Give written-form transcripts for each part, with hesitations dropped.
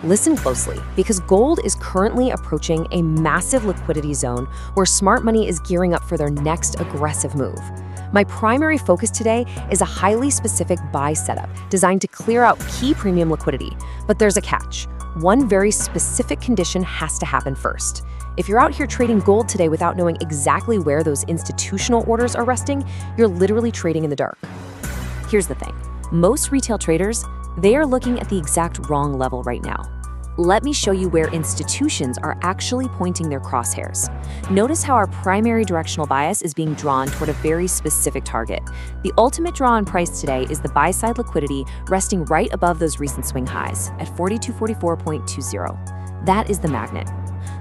Listen closely, because gold is currently approaching a massive liquidity zone where smart money is gearing up for their next aggressive move. My primary focus today is a highly specific buy setup designed to clear out key premium liquidity. But there's a catch. One very specific condition has to happen first. If you're out here trading gold today without knowing exactly where those institutional orders are resting, you're literally trading in the dark. Here's the thing. Most retail traders, they are looking at the exact wrong level right now. Let me show you where institutions are actually pointing their crosshairs. Notice how our primary directional bias is being drawn toward a very specific target. The ultimate draw on price today is the buy-side liquidity resting right above those recent swing highs at 4244.20. That is the magnet.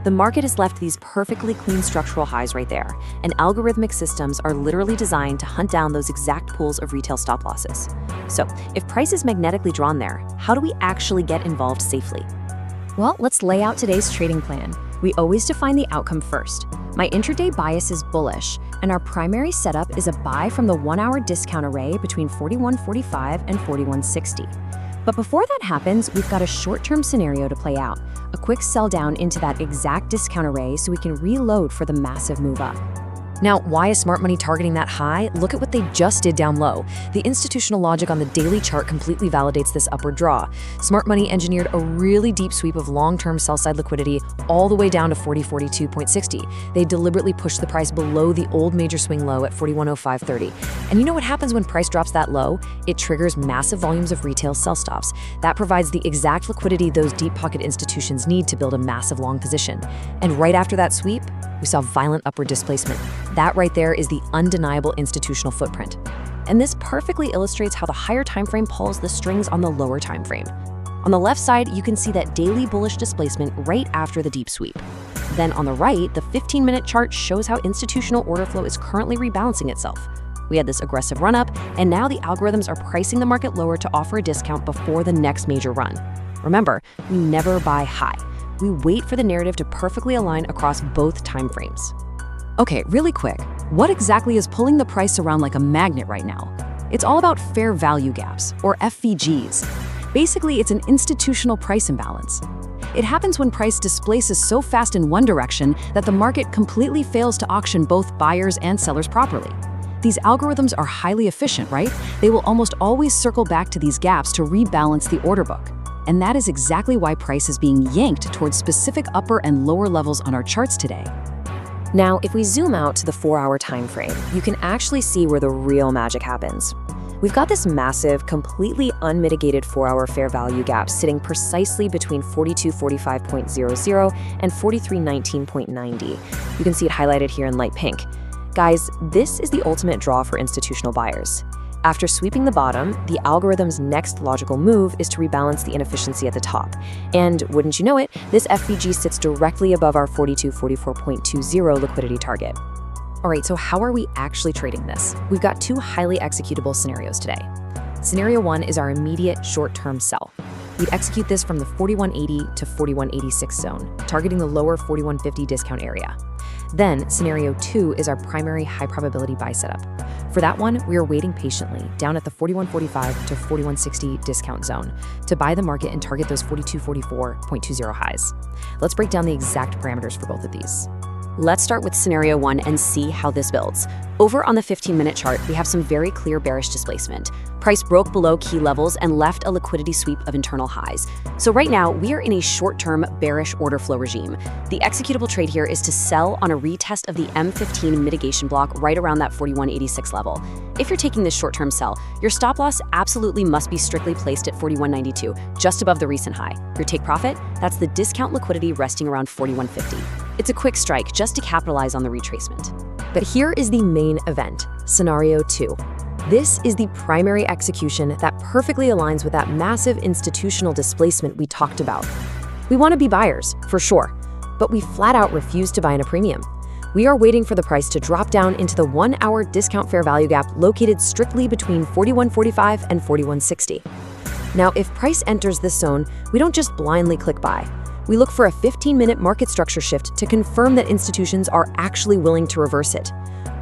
The market has left these perfectly clean structural highs right there, and algorithmic systems are literally designed to hunt down those exact pools of retail stop losses. So, if price is magnetically drawn there, how do we actually get involved safely? Well, let's lay out today's trading plan. We always define the outcome first. My intraday bias is bullish, and our primary setup is a buy from the 1-hour discount array between 41.45 and 41.60. But before that happens, we've got a short-term scenario to play out, a quick sell down into that exact discount array so we can reload for the massive move up. Now, why is smart money targeting that high? Look at what they just did down low. The institutional logic on the daily chart completely validates this upward draw. Smart money engineered a really deep sweep of long-term sell-side liquidity all the way down to 40.42.60. They deliberately pushed the price below the old major swing low at 41.0530. And you know what happens when price drops that low? It triggers massive volumes of retail sell stops. That provides the exact liquidity those deep pocket institutions need to build a massive long position. And right after that sweep, we saw violent upward displacement. That right there is the undeniable institutional footprint. And this perfectly illustrates how the higher time frame pulls the strings on the lower time frame. On the left side, you can see that daily bullish displacement right after the deep sweep. Then on the right, the 15-minute chart shows how institutional order flow is currently rebalancing itself. We had this aggressive run-up, and now the algorithms are pricing the market lower to offer a discount before the next major run. Remember, we never buy high. We wait for the narrative to perfectly align across both timeframes. Okay, really quick, what exactly is pulling the price around like a magnet right now? It's all about fair value gaps, or FVGs. Basically, it's an institutional price imbalance. It happens when price displaces so fast in one direction that the market completely fails to auction both buyers and sellers properly. These algorithms are highly efficient, right? They will almost always circle back to these gaps to rebalance the order book. And that is exactly why price is being yanked towards specific upper and lower levels on our charts today. Now, if we zoom out to the 4-hour time frame, you can actually see where the real magic happens. We've got this massive, completely unmitigated 4-hour fair value gap sitting precisely between 4245.00 and 4319.90. You can see it highlighted here in light pink. Guys, this is the ultimate draw for institutional buyers. After sweeping the bottom, the algorithm's next logical move is to rebalance the inefficiency at the top. And wouldn't you know it, this FVG sits directly above our 4244.20 liquidity target. All right, so how are we actually trading this? We've got two highly executable scenarios today. Scenario 1 is our immediate short-term sell. We'd execute this from the 4180 to 4186 zone, targeting the lower 4150 discount area. Then, scenario 2 is our primary high-probability buy setup. For that one, we are waiting patiently down at the 4145 to 4160 discount zone to buy the market and target those 4244.20 highs. Let's break down the exact parameters for both of these. Let's start with scenario 1 and see how this builds. Over on the 15-minute chart, we have some very clear bearish displacement. Price broke below key levels and left a liquidity sweep of internal highs. So right now, we are in a short-term bearish order flow regime. The executable trade here is to sell on a retest of the M15 mitigation block right around that 4186 level. If you're taking this short-term sell, your stop loss absolutely must be strictly placed at 4192, just above the recent high. Your take profit, that's the discount liquidity resting around 4150. It's a quick strike just to capitalize on the retracement. But here is the main event, scenario 2. This is the primary execution that perfectly aligns with that massive institutional displacement we talked about. We want to be buyers, for sure, but we flat out refuse to buy in a premium. We are waiting for the price to drop down into the 1-hour discount fair value gap located strictly between 4145 and 4160. Now, if price enters this zone, we don't just blindly click buy. We look for a 15-minute market structure shift to confirm that institutions are actually willing to reverse it.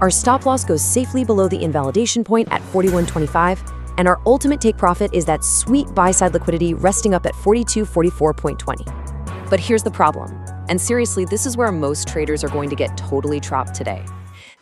Our stop loss goes safely below the invalidation point at 4125, And our ultimate take profit is that sweet buy-side liquidity resting up at 4244.20. But here's the problem. And seriously, this is where most traders are going to get totally trapped today.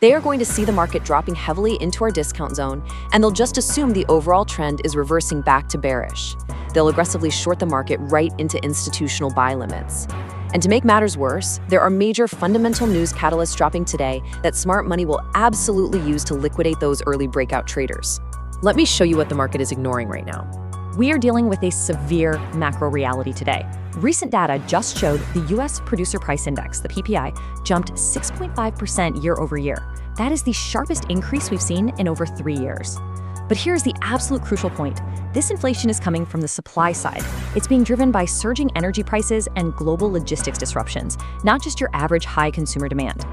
They are going to see the market dropping heavily into our discount zone, and they'll just assume the overall trend is reversing back to bearish. They'll aggressively short the market right into institutional buy limits. And to make matters worse, there are major fundamental news catalysts dropping today that smart money will absolutely use to liquidate those early breakout traders. Let me show you what the market is ignoring right now. We are dealing with a severe macro reality today. Recent data just showed the U.S. Producer Price Index, the PPI, jumped 6.5% year over year. That is the sharpest increase we've seen in over 3 years. But here's the absolute crucial point. This inflation is coming from the supply side. It's being driven by surging energy prices and global logistics disruptions, not just your average high consumer demand.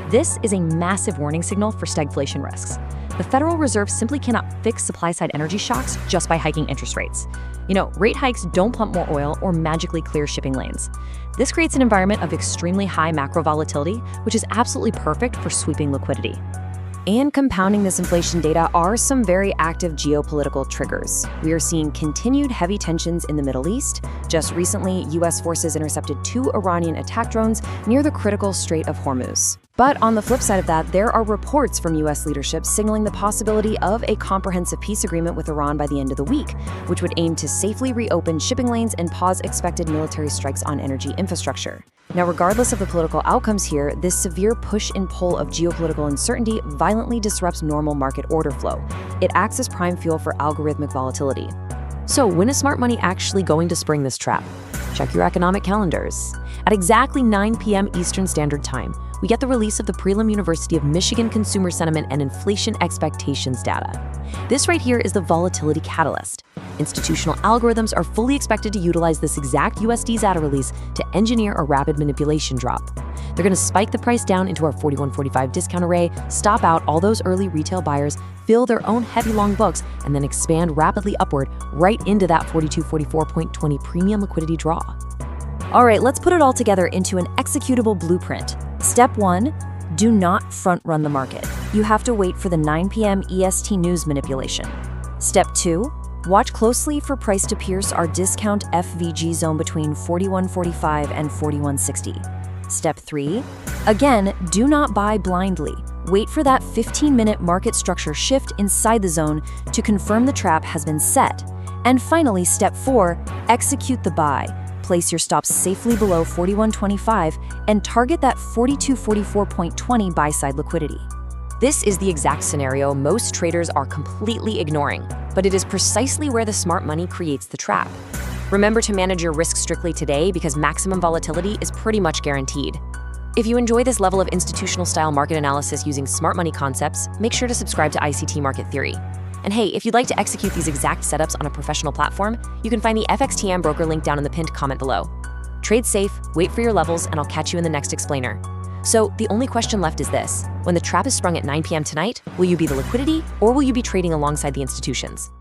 This is a massive warning signal for stagflation risks. The Federal Reserve simply cannot fix supply-side energy shocks just by hiking interest rates. Rate hikes don't pump more oil or magically clear shipping lanes. This creates an environment of extremely high macro volatility, which is absolutely perfect for sweeping liquidity. And compounding this inflation data are some very active geopolitical triggers. We are seeing continued heavy tensions in the Middle East. Just recently, U.S. forces intercepted 2 Iranian attack drones near the critical Strait of Hormuz. But on the flip side of that, there are reports from U.S. leadership signaling the possibility of a comprehensive peace agreement with Iran by the end of the week, which would aim to safely reopen shipping lanes and pause expected military strikes on energy infrastructure. Now, regardless of the political outcomes here, this severe push and pull of geopolitical uncertainty violently disrupts normal market order flow. It acts as prime fuel for algorithmic volatility. So, when is smart money actually going to spring this trap? Check your economic calendars. At exactly 9 p.m. Eastern Standard Time, we get the release of the prelim University of Michigan Consumer Sentiment and Inflation Expectations data. This right here is the volatility catalyst. Institutional algorithms are fully expected to utilize this exact USD data release to engineer a rapid manipulation drop. They're going to spike the price down into our 41.45 discount array, stop out all those early retail buyers, fill their own heavy long books, and then expand rapidly upward right into that 4244.20 premium liquidity draw. All right, let's put it all together into an executable blueprint. Step 1, do not front-run the market. You have to wait for the 9 p.m. EST news manipulation. Step 2, watch closely for price to pierce our discount FVG zone between 41.45 and 41.60. Step 3, again, do not buy blindly. Wait for that 15-minute market structure shift inside the zone to confirm the trap has been set. And finally, step 4, execute the buy. Place your stops safely below 41.25 and target that 42.44.20 buy-side liquidity. This is the exact scenario most traders are completely ignoring, but it is precisely where the smart money creates the trap. Remember to manage your risk strictly today because maximum volatility is pretty much guaranteed. If you enjoy this level of institutional-style market analysis using smart money concepts, make sure to subscribe to ICT Market Theory. And hey, if you'd like to execute these exact setups on a professional platform, you can find the FXTM broker link down in the pinned comment below. Trade safe, wait for your levels, and I'll catch you in the next explainer. So the only question left is this: when the trap is sprung at 9 p.m. tonight, will you be the liquidity or will you be trading alongside the institutions?